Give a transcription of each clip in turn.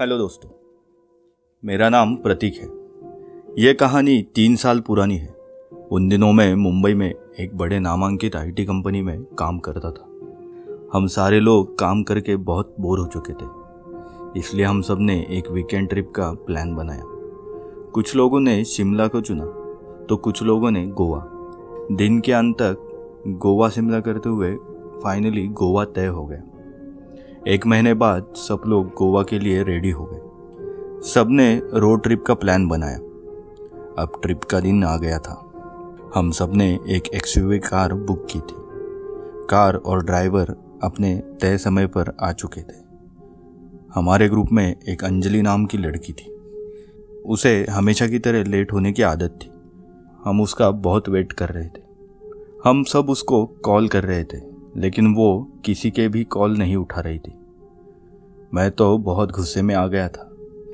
Hello दोस्तों, मेरा नाम प्रतीक है। ये कहानी 3 साल पुरानी है। उन दिनों में मुंबई में एक बड़े नामांकित आईटी कंपनी में काम करता था। हम सारे लोग काम करके बहुत बोर हो चुके थे, इसलिए हम सब ने एक वीकेंड ट्रिप का प्लान बनाया। कुछ लोगों ने शिमला को चुना तो कुछ लोगों ने गोवा। दिन के अंत तक गोवा शिमला करते हुए फाइनली गोवा तय हो गया। 1 महीने बाद सब लोग गोवा के लिए रेडी हो गए। सबने रोड ट्रिप का प्लान बनाया। अब ट्रिप का दिन आ गया था। हम सब ने एक एक्सयूवी कार बुक की थी। कार और ड्राइवर अपने तय समय पर आ चुके थे। हमारे ग्रुप में एक अंजलि नाम की लड़की थी। उसे हमेशा की तरह लेट होने की आदत थी। हम उसका बहुत वेट कर रहे थे। हम सब उसको कॉल कर रहे थे, लेकिन वो किसी के भी कॉल नहीं उठा रही थी। मैं तो बहुत गुस्से में आ गया था।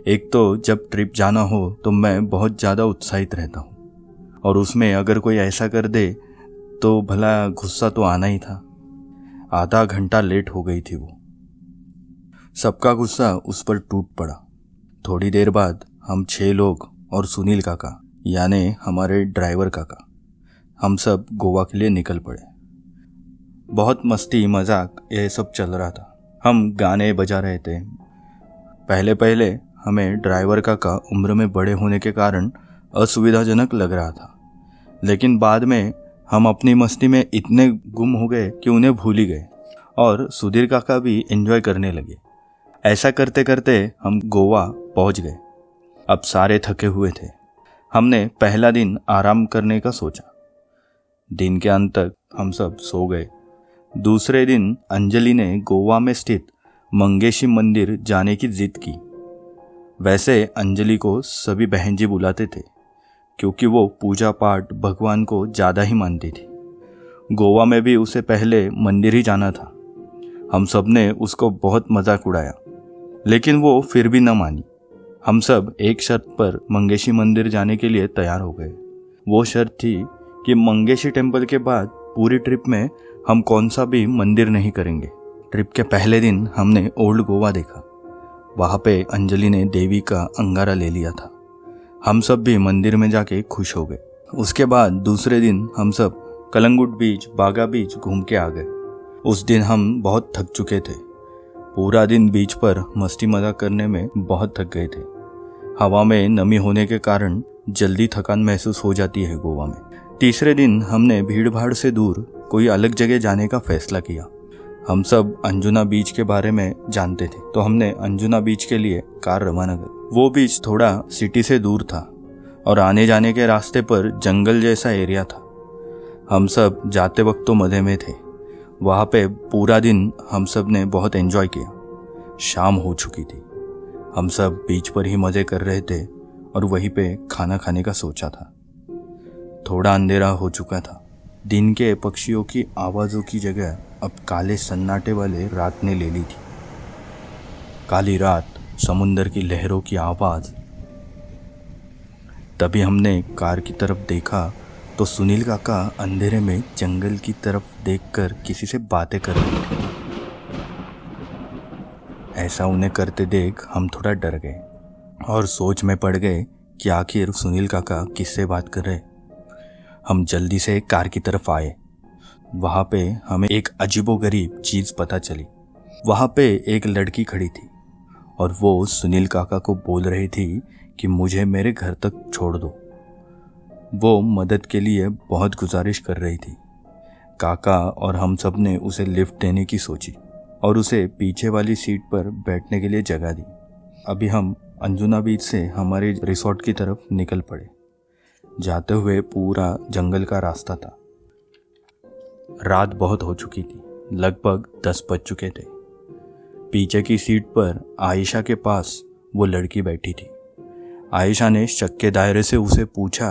एक तो जब ट्रिप जाना हो तो मैं बहुत ज़्यादा उत्साहित रहता हूँ, और उसमें अगर कोई ऐसा कर दे तो भला गुस्सा तो आना ही था। आधा घंटा लेट हो गई थी वो। सबका गुस्सा उस पर टूट पड़ा। थोड़ी देर बाद हम 6 लोग और सुनील काका यानी हमारे ड्राइवर काका, हम सब गोवा के लिए निकल पड़े। बहुत मस्ती मजाक ये सब चल रहा था। हम गाने बजा रहे थे। पहले हमें ड्राइवर काका उम्र में बड़े होने के कारण असुविधाजनक लग रहा था, लेकिन बाद में हम अपनी मस्ती में इतने गुम हो गए कि उन्हें भूल ही गए, और सुधीर काका भी एंजॉय करने लगे। ऐसा करते करते हम गोवा पहुंच गए। अब सारे थके हुए थे। हमने पहला दिन आराम करने का सोचा। दिन के अंत तक हम सब सो गए। दूसरे दिन अंजलि ने गोवा में स्थित मंगेशी मंदिर जाने की जिद की। वैसे अंजलि को सभी बहन जी बुलाते थे, क्योंकि वो पूजा पाठ भगवान को ज़्यादा ही मानती थी। गोवा में भी उसे पहले मंदिर ही जाना था। हम सब ने उसको बहुत मजाक उड़ाया, लेकिन वो फिर भी न मानी। हम सब एक शर्त पर मंगेशी मंदिर जाने के लिए तैयार हो गए। वो शर्त थी कि मंगेशी टेम्पल के बाद पूरी ट्रिप में हम कौन सा भी मंदिर नहीं करेंगे। ट्रिप के पहले दिन हमने ओल्ड गोवा देखा। वहाँ पे अंजलि ने देवी का अंगारा ले लिया था। हम सब भी मंदिर में जाके खुश हो गए। उसके बाद दूसरे दिन हम सब कलंगुट बीच, बागा बीच घूम के आ गए। उस दिन हम बहुत थक चुके थे। पूरा दिन बीच पर मस्ती मजाक करने में बहुत थक गए थे। हवा में नमी होने के कारण जल्दी थकान महसूस हो जाती है गोवा में। तीसरे दिन हमने भीड़ भाड़ से दूर कोई अलग जगह जाने का फैसला किया। हम सब अंजुना बीच के बारे में जानते थे, तो हमने अंजुना बीच के लिए कार रवाना कर। वो बीच थोड़ा सिटी से दूर था और आने जाने के रास्ते पर जंगल जैसा एरिया था। हम सब जाते वक्त तो मज़े में थे। वहाँ पे पूरा दिन हम सब ने बहुत एंजॉय किया। शाम हो चुकी थी। हम सब बीच पर ही मज़े कर रहे थे और वहीं पे खाना खाने का सोचा था। थोड़ा अंधेरा हो चुका था। दिन के पक्षियों की आवाज़ों की जगह अब काले सन्नाटे वाले रात ने ले ली थी। काली रात, समुंदर की लहरों की आवाज़। तभी हमने कार की तरफ देखा तो सुनील काका अंधेरे में जंगल की तरफ देखकर किसी से बातें कर रहे थे। ऐसा उन्हें करते देख हम थोड़ा डर गए और सोच में पड़ गए कि आखिर सुनील काका किससे बात कर रहे। हम जल्दी से कार की तरफ आए। वहाँ पे हमें एक अजीबोगरीब चीज़ पता चली। वहाँ पे एक लड़की खड़ी थी और वो सुनील काका को बोल रही थी कि मुझे मेरे घर तक छोड़ दो। वो मदद के लिए बहुत गुजारिश कर रही थी। काका और हम सब ने उसे लिफ्ट देने की सोची और उसे पीछे वाली सीट पर बैठने के लिए जगह दी। अभी हम अंजुना बीच से हमारे रिसोर्ट की तरफ निकल पड़े। जाते हुए पूरा जंगल का रास्ता था। रात बहुत हो चुकी थी। लगभग 10 बज चुके थे। पीछे की सीट पर आयशा के पास वो लड़की बैठी थी। आयशा ने शक के दायरे से उसे पूछा,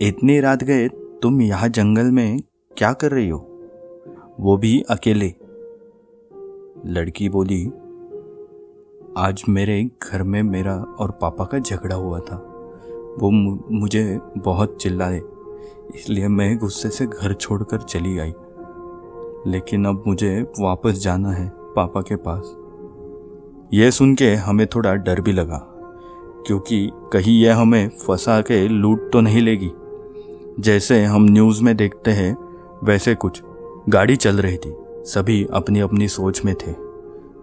इतनी रात गए तुम यहाँ जंगल में क्या कर रही हो, वो भी अकेले? लड़की बोली, आज मेरे घर में मेरा और पापा का झगड़ा हुआ था। वो मुझे बहुत चिल्लाए, इसलिए मैं गुस्से से घर छोड़कर चली आई। लेकिन अब मुझे वापस जाना है पापा के पास। ये सुन के हमें थोड़ा डर भी लगा, क्योंकि कहीं यह हमें फंसा के लूट तो नहीं लेगी। जैसे हम न्यूज़ में देखते हैं वैसे कुछ। गाड़ी चल रही थी, सभी अपनी अपनी सोच में थे।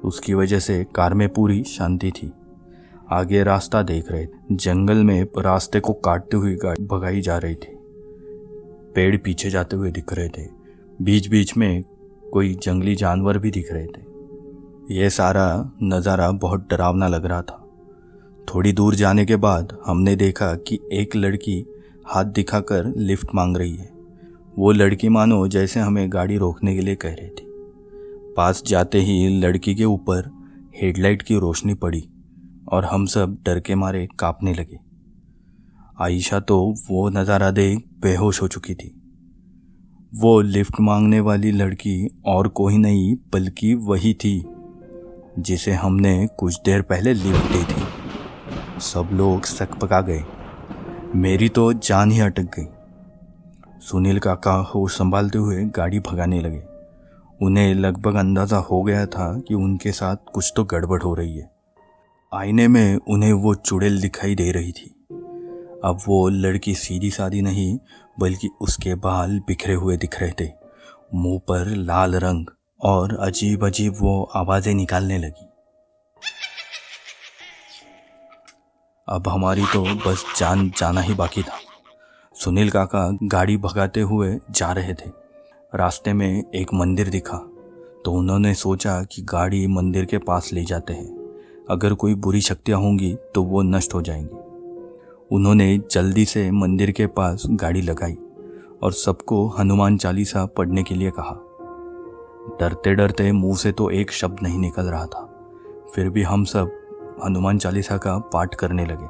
उसकी वजह से कार में पूरी शांति थी। आगे रास्ता देख रहे थे। जंगल में रास्ते को काटते हुए गाड़ी भगाई जा रही थी। पेड़ पीछे जाते हुए दिख रहे थे। बीच बीच में कोई जंगली जानवर भी दिख रहे थे। यह सारा नज़ारा बहुत डरावना लग रहा था। थोड़ी दूर जाने के बाद हमने देखा कि एक लड़की हाथ दिखाकर लिफ्ट मांग रही है। वो लड़की मानो जैसे हमें गाड़ी रोकने के लिए कह रही थी। पास जाते ही लड़की के ऊपर हेडलाइट की रोशनी पड़ी और हम सब डर के मारे कांपने लगे। आयशा तो वो नज़ारा देख बेहोश हो चुकी थी। वो लिफ्ट मांगने वाली लड़की और कोई नहीं बल्कि वही थी जिसे हमने कुछ देर पहले लिफ्ट दी थी। सब लोग सकपका गए। मेरी तो जान ही अटक गई। सुनील काका होश संभालते हुए गाड़ी भगाने लगे। उन्हें लगभग अंदाज़ा हो गया था कि उनके साथ कुछ तो गड़बड़ हो रही है। आईने में उन्हें वो चुड़ैल दिखाई दे रही थी। अब वो लड़की सीधी सादी नहीं बल्कि उसके बाल बिखरे हुए दिख रहे थे, मुंह पर लाल रंग, और अजीब अजीब वो आवाज़ें निकालने लगी। अब हमारी तो बस जान जाना ही बाकी था। सुनील काका गाड़ी भगाते हुए जा रहे थे। रास्ते में एक मंदिर दिखा तो उन्होंने सोचा कि गाड़ी मंदिर के पास ले जाते हैं। अगर कोई बुरी शक्तियाँ होंगी तो वो नष्ट हो जाएंगी। उन्होंने जल्दी से मंदिर के पास गाड़ी लगाई और सबको हनुमान चालीसा पढ़ने के लिए कहा। डरते डरते मुंह से तो एक शब्द नहीं निकल रहा था, फिर भी हम सब हनुमान चालीसा का पाठ करने लगे।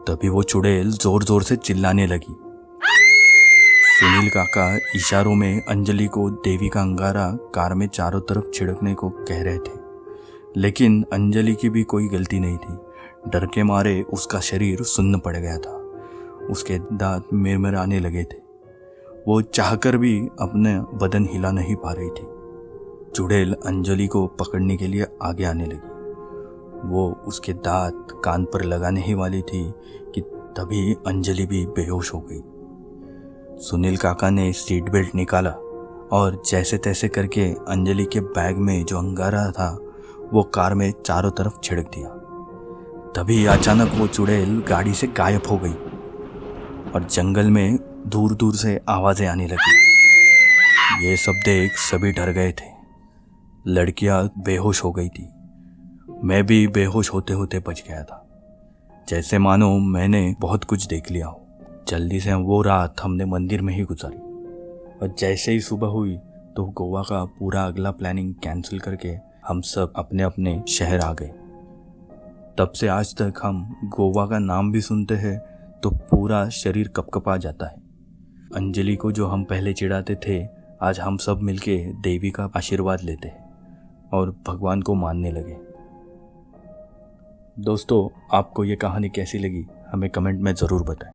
तभी वो चुड़ैल जोर जोर से चिल्लाने लगी। सुनील काका इशारों में अंजलि को देवी का अंगारा कार में चारों तरफ छिड़कने को कह रहे थे, लेकिन अंजलि की भी कोई गलती नहीं थी। डर के मारे उसका शरीर सुन्न पड़ गया था। उसके दांत मिरमिराने लगे थे। वो चाहकर भी अपने बदन हिला नहीं पा रही थी। चुड़ैल अंजलि को पकड़ने के लिए आगे आने लगी। वो उसके दांत कान पर लगाने ही वाली थी कि तभी अंजलि भी बेहोश हो गई। सुनील काका ने सीट बेल्ट निकाला और जैसे तैसे करके अंजलि के बैग में जो अंगारा था वो कार में चारों तरफ छिड़क दिया। तभी अचानक वो चुड़ैल गाड़ी से गायब हो गई और जंगल में दूर दूर से आवाज़ें आने लगी। ये सब देख सभी डर गए थे। लड़कियां बेहोश हो गई थी। मैं भी बेहोश होते होते बच गया था, जैसे मानो मैंने बहुत कुछ देख लिया हो। जल्दी से वो रात हमने मंदिर में ही गुजारी और जैसे ही सुबह हुई तो गोवा का पूरा अगला प्लानिंग कैंसिल करके हम सब अपने अपने शहर आ गए। तब से आज तक हम गोवा का नाम भी सुनते हैं तो पूरा शरीर कपकपा जाता है। अंजलि को जो हम पहले चिढ़ाते थे, आज हम सब मिलके देवी का आशीर्वाद लेते हैं और भगवान को मानने लगे। दोस्तों, आपको ये कहानी कैसी लगी हमें कमेंट में ज़रूर बताएं।